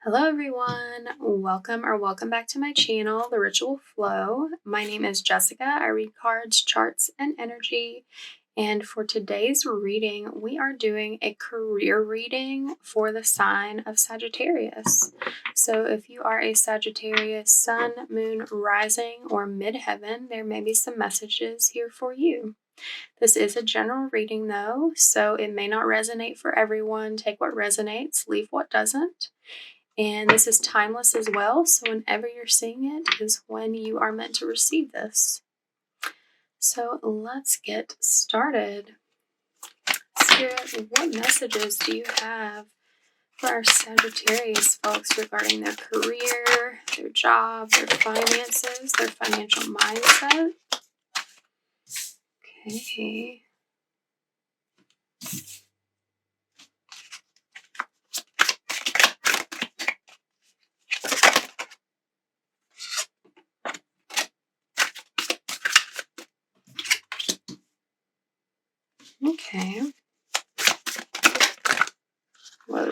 Hello everyone, welcome back to my channel, The Ritual Flow. My name is Jessica. I read cards, charts, and energy. And for today's reading, we are doing a career reading for the sign of Sagittarius. So if you are a Sagittarius Sun, Moon, Rising, or Midheaven, there may be some messages here for you. This is a general reading though, so it may not resonate for everyone. Take what resonates, leave what doesn't. And this is timeless as well, so whenever you're seeing it is when you are meant to receive this. So let's get started. Spirit, what messages do you have for our Sagittarius folks regarding their career, their job, their finances, their financial mindset? Okay. Okay. Whoa.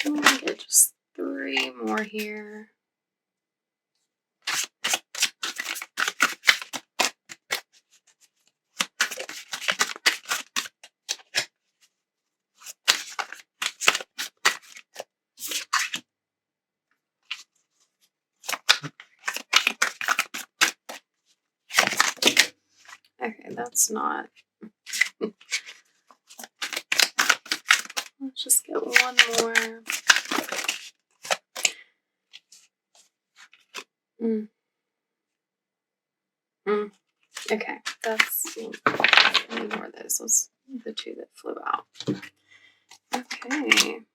I'm gonna get just 3 more here. Okay, that's not. Let's just get one more. Okay, that's more of those. Was the 2 that flew out. Okay.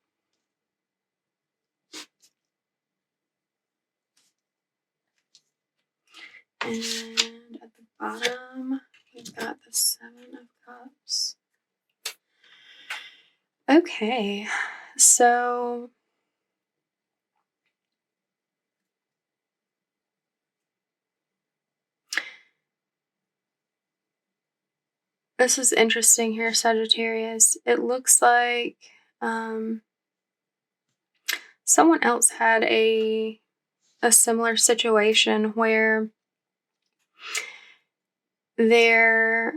And at the bottom, we've got the 7 of Cups. Okay, so this is interesting here, Sagittarius. It looks like someone else had a similar situation where their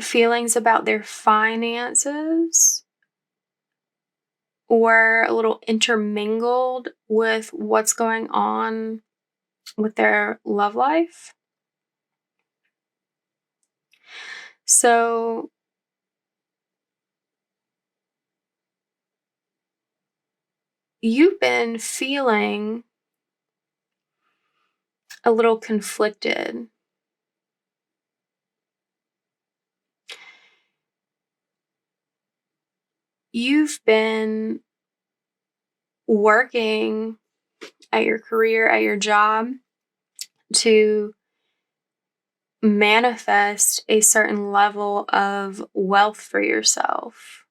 feelings about their finances were a little intermingled with what's going on with their love life. So you've been feeling a little conflicted. You've been working at your career, at your job, to manifest a certain level of wealth for yourself.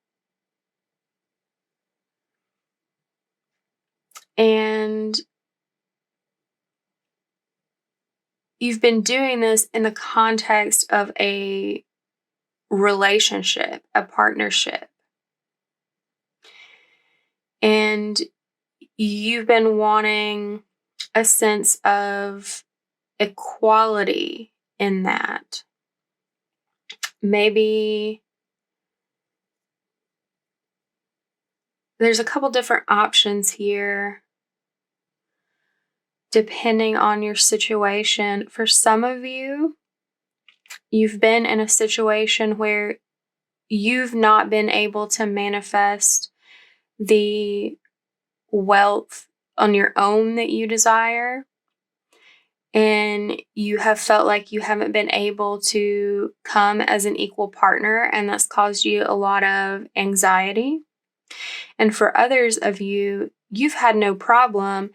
And you've been doing this in the context of a relationship, a partnership. And you've been wanting a sense of equality in that. Maybe there's a couple different options here depending on your situation. For some of you, you've been in a situation where you've not been able to manifest the wealth on your own that you desire, and you have felt like you haven't been able to come as an equal partner, and that's caused you a lot of anxiety. And for others of you, you've had no problem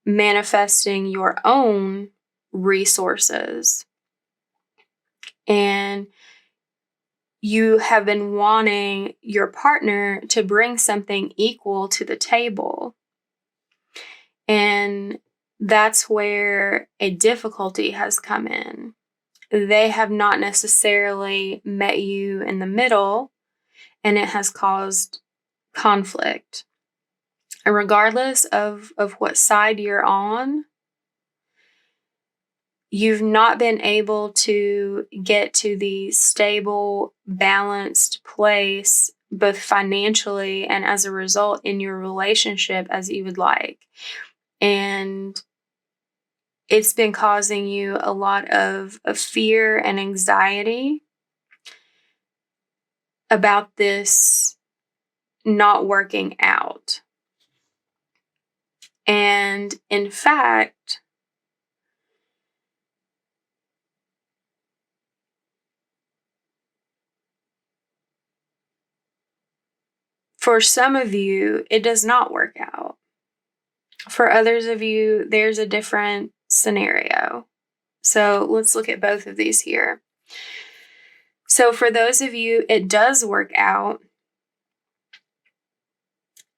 manifesting your own resources, and you have been wanting your partner to bring something equal to the table. And that's where a difficulty has come in. They have not necessarily met you in the middle, and it has caused conflict. And regardless of what side you're on, you've not been able to get to the stable, balanced place, both financially and as a result in your relationship as you would like. And it's been causing you a lot of fear and anxiety about this not working out. And in fact, for some of you, it does not work out. For others of you, there's a different scenario. So let's look at both of these here. So for those of you, it does work out.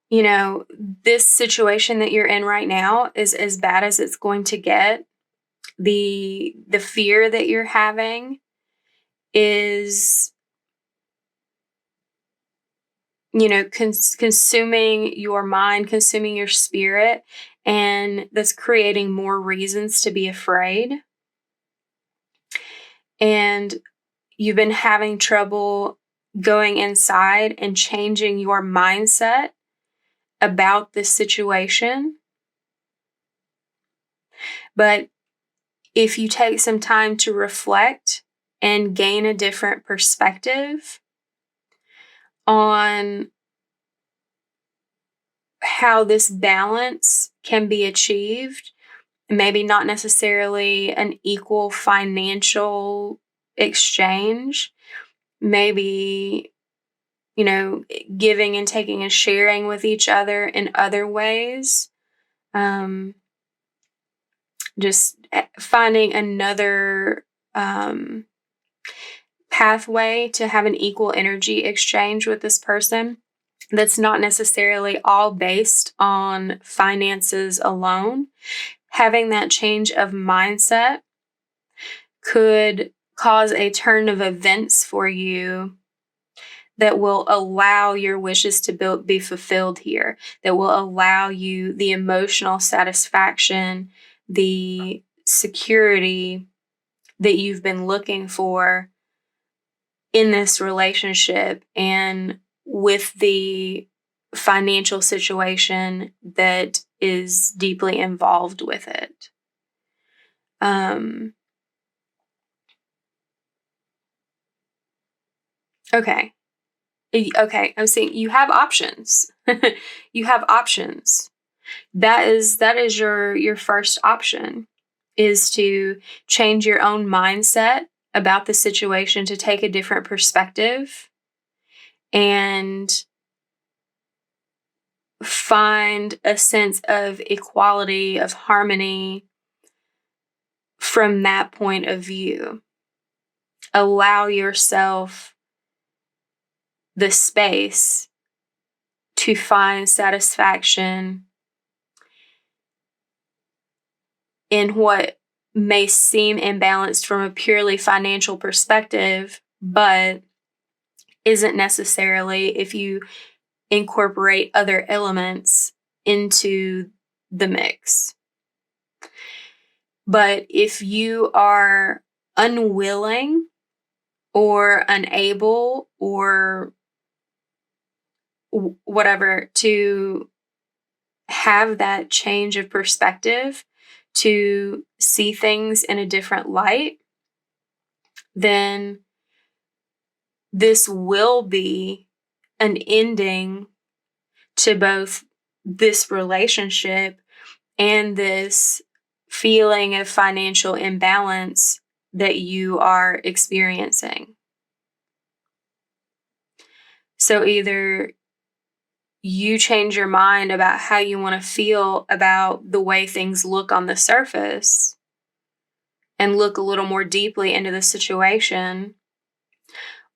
You know, this situation that you're in right now is as bad as it's going to get. The fear that you're having is, you know, consuming your mind, consuming your spirit, and that's creating more reasons to be afraid. And you've been having trouble going inside and changing your mindset about this situation. But if you take some time to reflect and gain a different perspective on how this balance can be achieved, maybe not necessarily an equal financial exchange, maybe, you know, giving and taking and sharing with each other in other ways. Just finding another pathway to have an equal energy exchange with this person that's not necessarily all based on finances alone. Having that change of mindset could cause a turn of events for you that will allow your wishes to be fulfilled here, that will allow you the emotional satisfaction, the security that you've been looking for in this relationship, and with the financial situation that is deeply involved with it. Okay, I'm saying you have options. You have options. That is your first option, is to change your own mindset about the situation, to take a different perspective and find a sense of equality, of harmony from that point of view. Allow yourself the space to find satisfaction in what may seem imbalanced from a purely financial perspective, but isn't necessarily if you incorporate other elements into the mix. But if you are unwilling or unable or whatever to have that change of perspective, to see things in a different light, then this will be an ending to both this relationship and this feeling of financial imbalance that you are experiencing. So either you change your mind about how you want to feel about the way things look on the surface and look a little more deeply into the situation,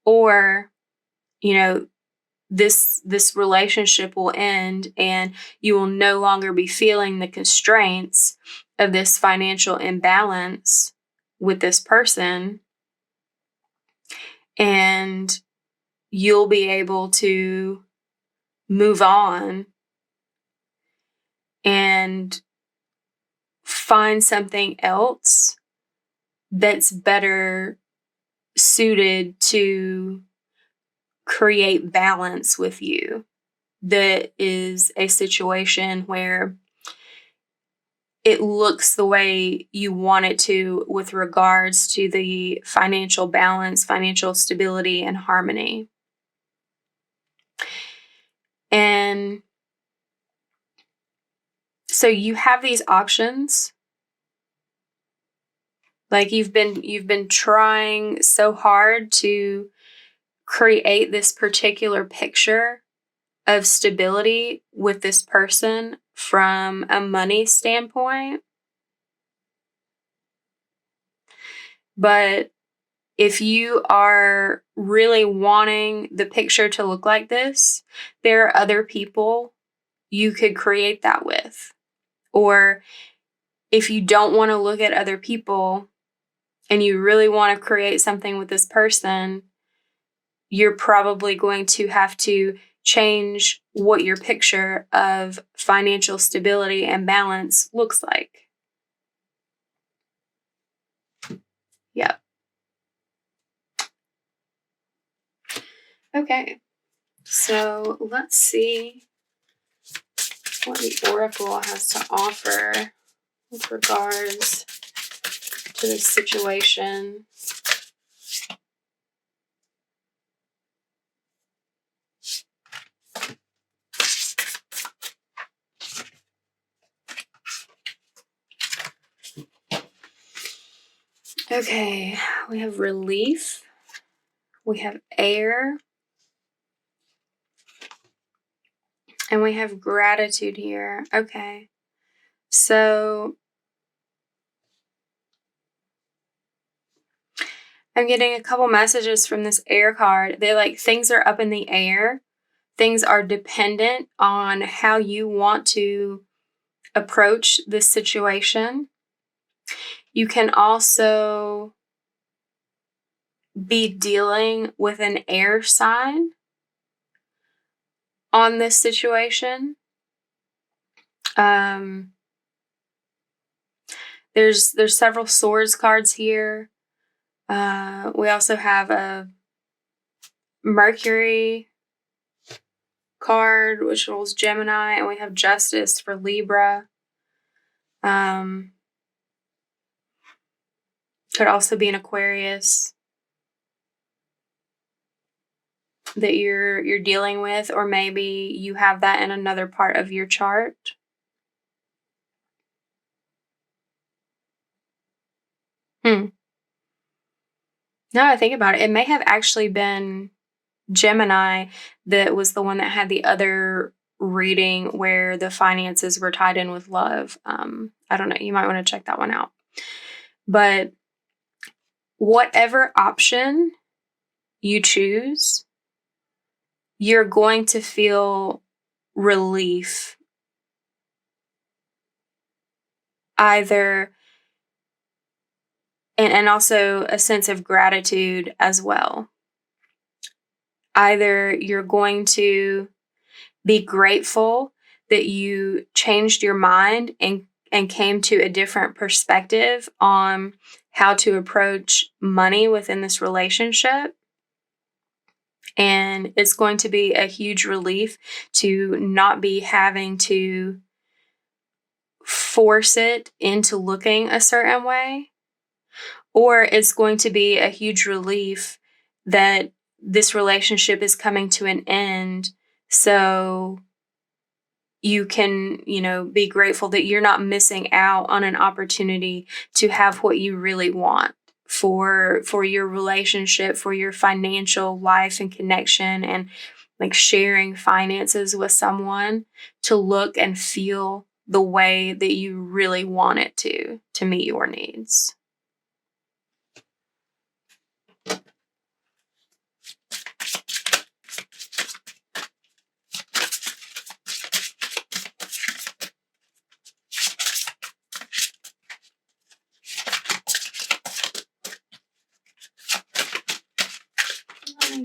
or, this relationship will end and you will no longer be feeling the constraints of this financial imbalance with this person, and you'll be able to move on and find something else that's better suited to create balance with you. That is a situation where it looks the way you want it to with regards to the financial balance, financial stability, and harmony. And so you have these options. Like you've been trying so hard to create this particular picture of stability with this person from a money standpoint. But if you are really wanting the picture to look like this, there are other people you could create that with. Or if you don't want to look at other people and you really want to create something with this person, you're probably going to have to change what your picture of financial stability and balance looks like. Yep. Okay, so let's see what the Oracle has to offer with regards to this situation. Okay, we have relief, we have air, and we have gratitude here. Okay, so I'm getting a couple messages from this air card. They're like, things are up in the air. Things are dependent on how you want to approach this situation. You can also be dealing with an air sign on this situation. There's several swords cards here. We also have a Mercury card, which rules Gemini, and we have Justice for Libra. Could also be an Aquarius that you're dealing with, or maybe you have that in another part of your chart. Now I think about it, it may have actually been Gemini that was the one that had the other reading where the finances were tied in with love. I don't know. You might want to check that one out. But whatever option you choose, you're going to feel relief. Either, and also a sense of gratitude as well. Either you're going to be grateful that you changed your mind and came to a different perspective on how to approach money within this relationship. And it's going to be a huge relief to not be having to force it into looking a certain way. Or it's going to be a huge relief that this relationship is coming to an end, so you can, be grateful that you're not missing out on an opportunity to have what you really want for your relationship, for your financial life and connection, and like sharing finances with someone to look and feel the way that you really want it to meet your needs.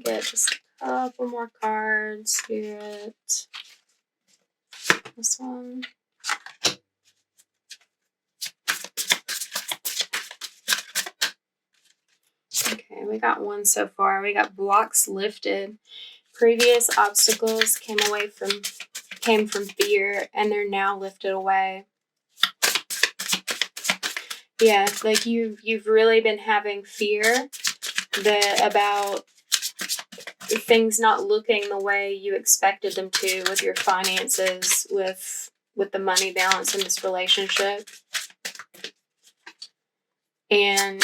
get just a couple more cards. Spirit. This one. Okay, we got one so far. We got blocks lifted. Previous obstacles came from fear, and they're now lifted away. Yeah, like you've really been having fear about things not looking the way you expected them to with your finances, with the money balance in this relationship. And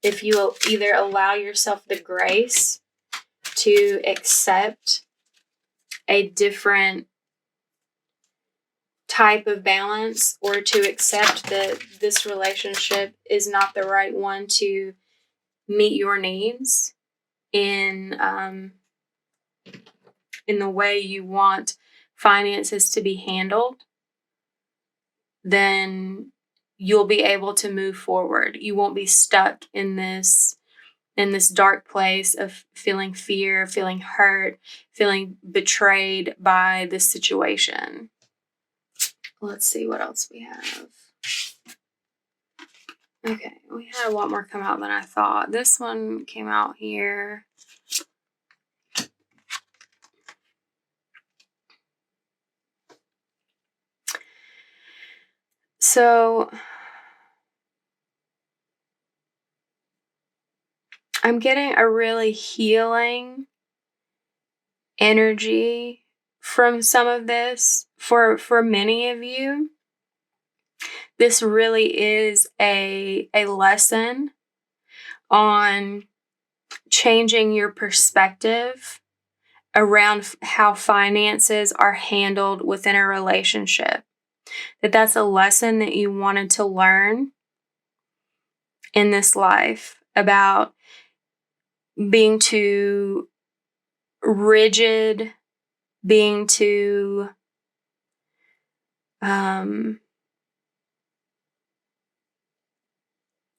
if you either allow yourself the grace to accept a different type of balance, or to accept that this relationship is not the right one to meet your needs in the way you want finances to be handled, then you'll be able to move forward. You won't be stuck in this dark place of feeling fear, feeling hurt, feeling betrayed by this situation. Let's see what else we have. Okay, we had a lot more come out than I thought. This one came out here. So I'm getting a really healing energy from some of this. For many of you, this really is a lesson on changing your perspective around how finances are handled within a relationship. That's a lesson that you wanted to learn in this life, about being too rigid, being too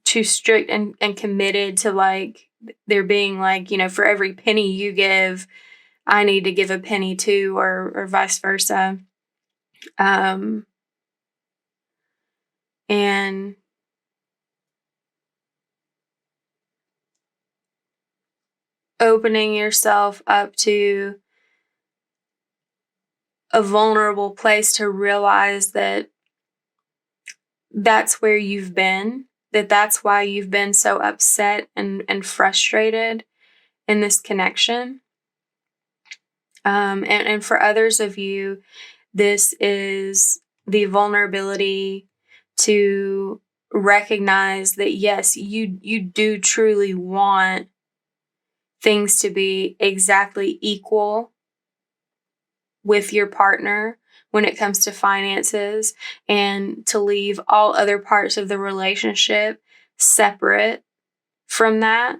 too strict and committed to, like, there being like, for every penny you give, I need to give a penny too, or vice versa. And opening yourself up to a vulnerable place to realize that that's where you've been, that's why you've been so upset and frustrated in this connection. And for others of you, this is the vulnerability to recognize that, yes, you do truly want things to be exactly equal with your partner when it comes to finances, and to leave all other parts of the relationship separate from that,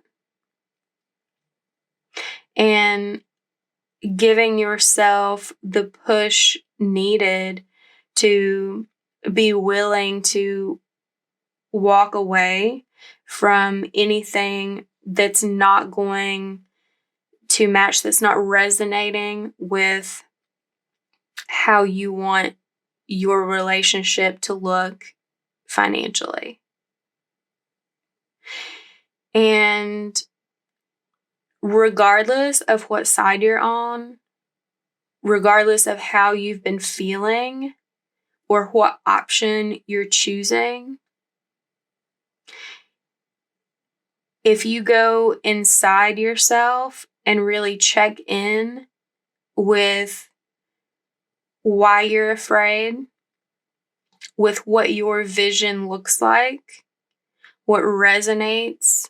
and giving yourself the push needed to be willing to walk away from anything that's not going to match, that's not resonating with how you want your relationship to look financially. And regardless of what side you're on, regardless of how you've been feeling or what option you're choosing, if you go inside yourself and really check in with why you're afraid, with what your vision looks like, what resonates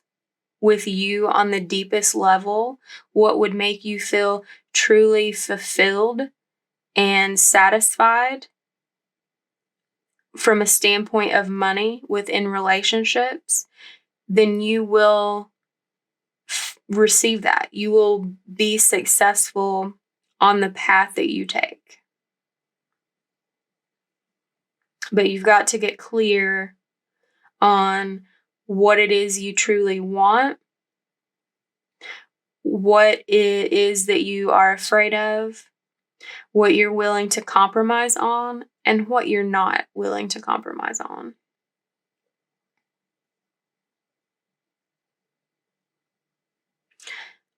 with you on the deepest level, what would make you feel truly fulfilled and satisfied from a standpoint of money within relationships, then you will receive that. You will be successful on the path that you take. But you've got to get clear on what it is you truly want, what it is that you are afraid of, what you're willing to compromise on, and what you're not willing to compromise on.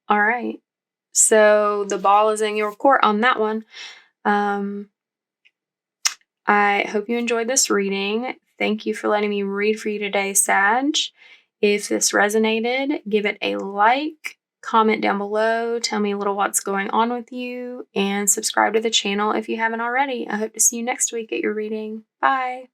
All right. So the ball is in your court on that one. I hope you enjoyed this reading. Thank you for letting me read for you today, Sag. If this resonated, give it a like, comment down below, tell me a little what's going on with you, and subscribe to the channel if you haven't already. I hope to see you next week at your reading. Bye.